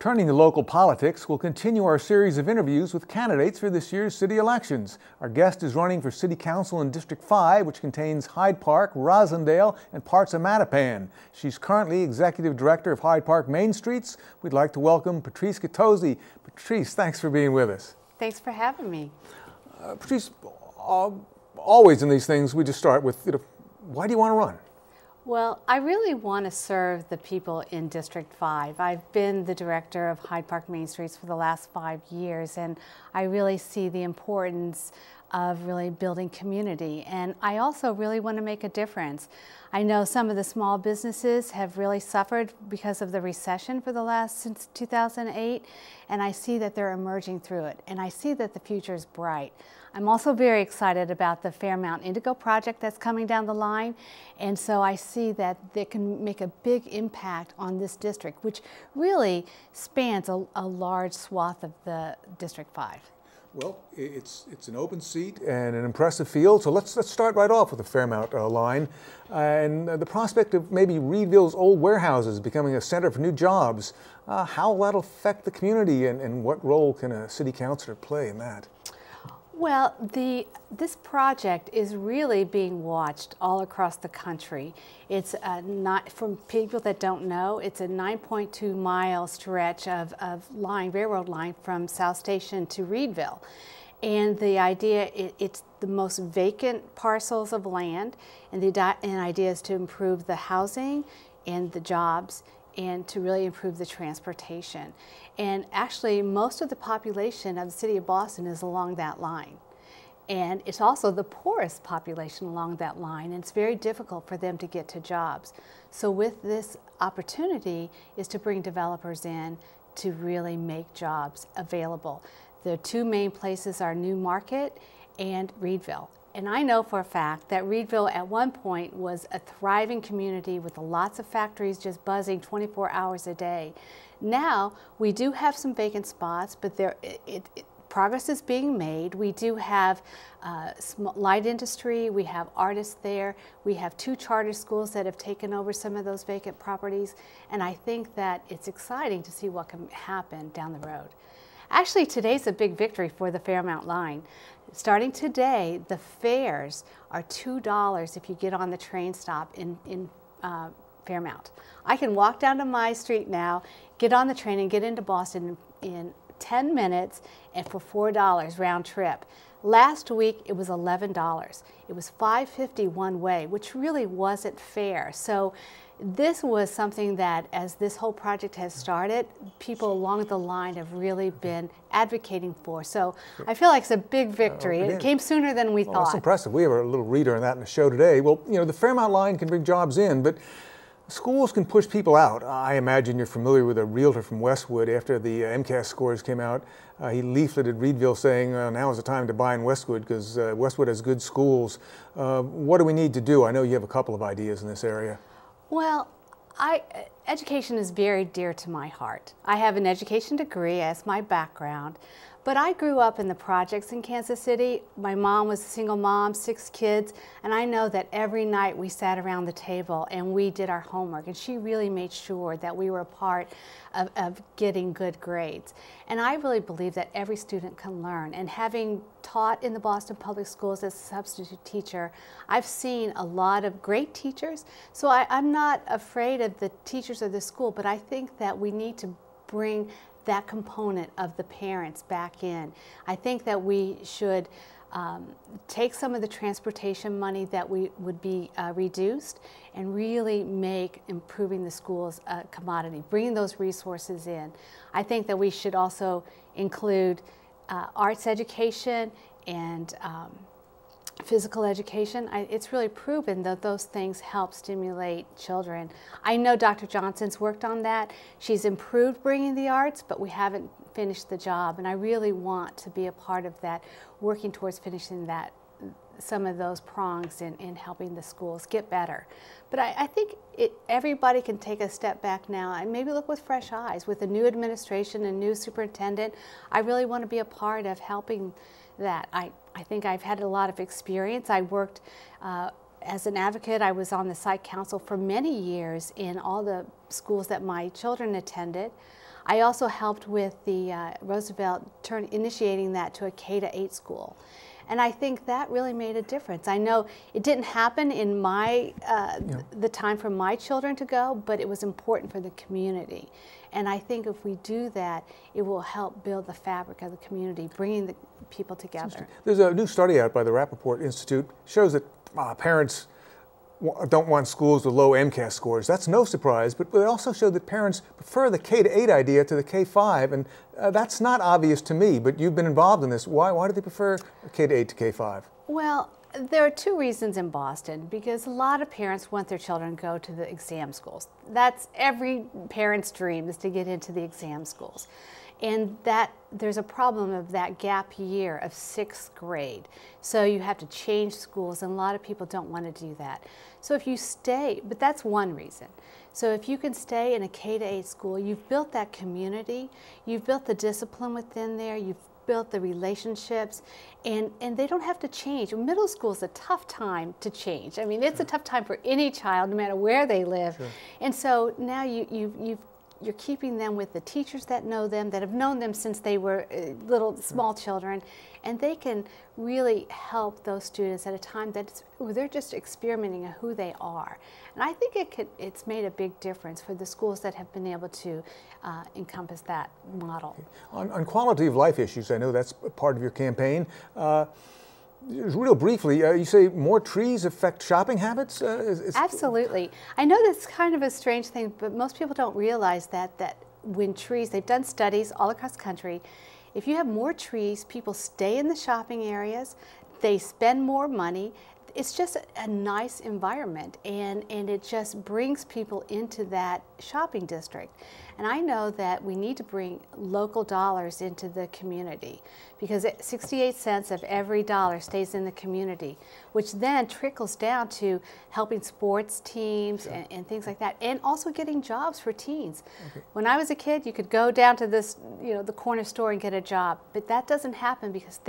Turning to local politics, we'll continue our series of interviews with candidates for this year's city elections. Our guest is running for City Council in District 5, which contains Hyde Park, Rosendale, and parts of Mattapan. She's currently Executive Director of Hyde Park Main Streets. We'd like to welcome Patrice Gattozzi. Patrice, thanks for being with us. Thanks for having me. Patrice, always in these things we just start with, why do you want to run? Well, I really want to serve the people in District 5. I've been the director of Hyde Park Main Streets for the last 5 years, and I really see the importance of really building community. And I also really want to make a difference. I know some of the small businesses have really suffered because of the recession for the since 2008, and I see that they're emerging through it, and I see that the future is bright. I'm also very excited about the Fairmount Indigo project that's coming down the line, and so I see that they can make a big impact on this district, which really spans a large swath of the District 5. Well, it's an open seat and an impressive field, so let's start right off with the Fairmount line and the prospect of maybe Reedville's old warehouses becoming a center for new jobs. How will that affect the community, and what role can a city councilor play in that? Well, this project is really being watched all across the country. It's not, from people that don't know, it's a 9.2 mile stretch of railroad line from South Station to Reedville. And the idea, it's the most vacant parcels of land, and the idea is to improve the housing and the jobs and to really improve the transportation. And actually, most of the population of the city of Boston is along that line. And it's also the poorest population along that line, and it's very difficult for them to get to jobs. So with this opportunity is to bring developers in to really make jobs available. The two main places are Newmarket and Reedville. And I know for a fact that Reedville at one point was a thriving community with lots of factories just buzzing 24 hours a day. Now we do have some vacant spots, but progress is being made. We do have light industry, we have artists there, we have 2 charter schools that have taken over some of those vacant properties, and I think that it's exciting to see what can happen down the road. Actually, today's a big victory for the Fairmount line. Starting today, the fares are $2 if you get on the train stop in Fairmount. I can walk down to my street now, get on the train, and get into Boston in 10 minutes and for $4 round trip. Last week it was $11. It was $5.50 one way, which really wasn't fair. So this was something that, as this whole project has started, people along the line have really been advocating for. So I feel like it's a big victory. It came sooner than we thought. That's impressive. We have a little reader on that in the show today. Well, the Fairmount line can bring jobs in, but schools can push people out. I imagine you're familiar with a realtor from Westwood. After the MCAS scores came out, he leafleted Reedville saying, now is the time to buy in Westwood because Westwood has good schools. What do we need to do? I know you have a couple of ideas in this area. Well, education is very dear to my heart. I have an education degree as my background, but I grew up in the projects in Kansas City. My mom was a single mom, 6 kids, and I know that every night we sat around the table and we did our homework, and she really made sure that we were a part of getting good grades. And I really believe that every student can learn, and having taught in the Boston Public Schools as a substitute teacher, I've seen a lot of great teachers, so I'm not afraid of the teachers of the school, but I think that we need to bring that component of the parents back in. I think that we should take some of the transportation money that would be reduced and really make improving the schools a commodity, bringing those resources in. I think that we should also include arts education and physical education. It's really proven that those things help stimulate children. I know Dr. Johnson's worked on that. She's improved bringing the arts, but we haven't finished the job, and I really want to be a part of that, working towards finishing that, some of those prongs in helping the schools get better. But I think everybody can take a step back now and maybe look with fresh eyes. With a new administration and new superintendent, I really want to be a part of helping that. I think I've had a lot of experience. I worked as an advocate. I was on the site council for many years in all the schools that my children attended. I also helped with the Roosevelt initiating that to a K-8 school. And I think that really made a difference. I know it didn't happen in my the time for my children to go, but it was important for the community. And I think if we do that, it will help build the fabric of the community, bringing the people together. There's a new study out by the Rappaport Institute shows that parents don't want schools with low MCAS scores. That's no surprise, but it also showed that parents prefer the K-8 idea to the K-5, and that's not obvious to me, but you've been involved in this. Why do they prefer K-8 to K-5? Well, there are two reasons in Boston, because a lot of parents want their children to go to the exam schools. That's every parent's dream, is to get into the exam schools. And that there's a problem of that gap year of 6th grade. So you have to change schools, and a lot of people don't want to do that. So if you stay, but that's one reason. So if you can stay in a K-8 school, you've built that community, you've built the discipline within there, you've built the relationships, and they don't have to change. Middle school is a tough time to change. I mean, it's a tough time for any child, no matter where they live. Sure. And so now you're keeping them with the teachers that know them, that have known them since they were little, small children, and they can really help those students at a time that they're just experimenting on who they are. And I think it's made a big difference for the schools that have been able to encompass that model. On quality of life issues, I know that's part of your campaign. Real briefly, you say more trees affect shopping habits? Absolutely. I know that's kind of a strange thing, but most people don't realize that when trees, they've done studies all across the country, if you have more trees, people stay in the shopping areas, they spend more money. It's just a nice environment, and it just brings people into that shopping district. And I know that we need to bring local dollars into the community, because 68 cents of every dollar stays in the community, which then trickles down to helping sports teams and things like that, and also getting jobs for teens. Okay. When I was a kid, you could go down to this, the corner store and get a job, but that doesn't happen because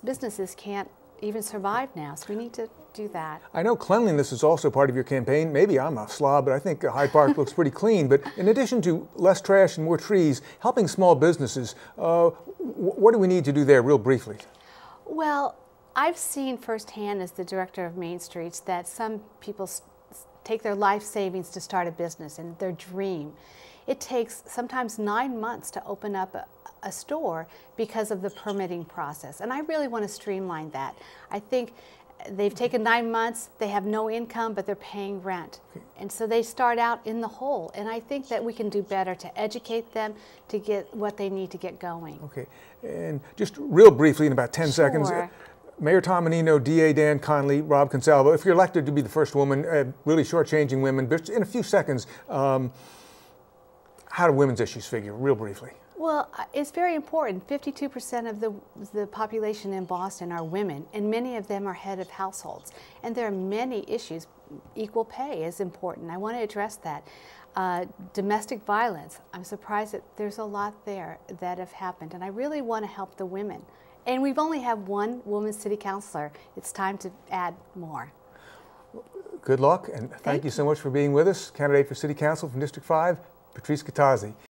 businesses can't even survive now, so we need to do that. I know cleanliness is also part of your campaign. Maybe I'm a slob, but I think Hyde Park looks pretty clean. But in addition to less trash and more trees, helping small businesses, what do we need to do there, real briefly? Well, I've seen firsthand as the director of Main Streets that some people take their life savings to start a business and their dream. It takes sometimes 9 months to open up a store because of the permitting process. And I really want to streamline that. I think they've taken 9 months, they have no income, but they're paying rent. And so they start out in the hole. And I think that we can do better to educate them to get what they need to get going. Okay. And just real briefly, in about 10 seconds, Mayor Tom Menino, DA Dan Conley, Rob Consalvo, if you're elected to be the first woman, really shortchanging women, but in a few seconds, how do women's issues figure, real briefly? Well, it's very important. 52% of the population in Boston are women, and many of them are head of households. And there are many issues. Equal pay is important. I want to address that. Domestic violence, I'm surprised that there's a lot there that have happened, and I really want to help the women. And we've only had one woman city councilor. It's time to add more. Good luck, and thank you so much for being with us. Candidate for City Council from District 5, Patrice Gattozzi.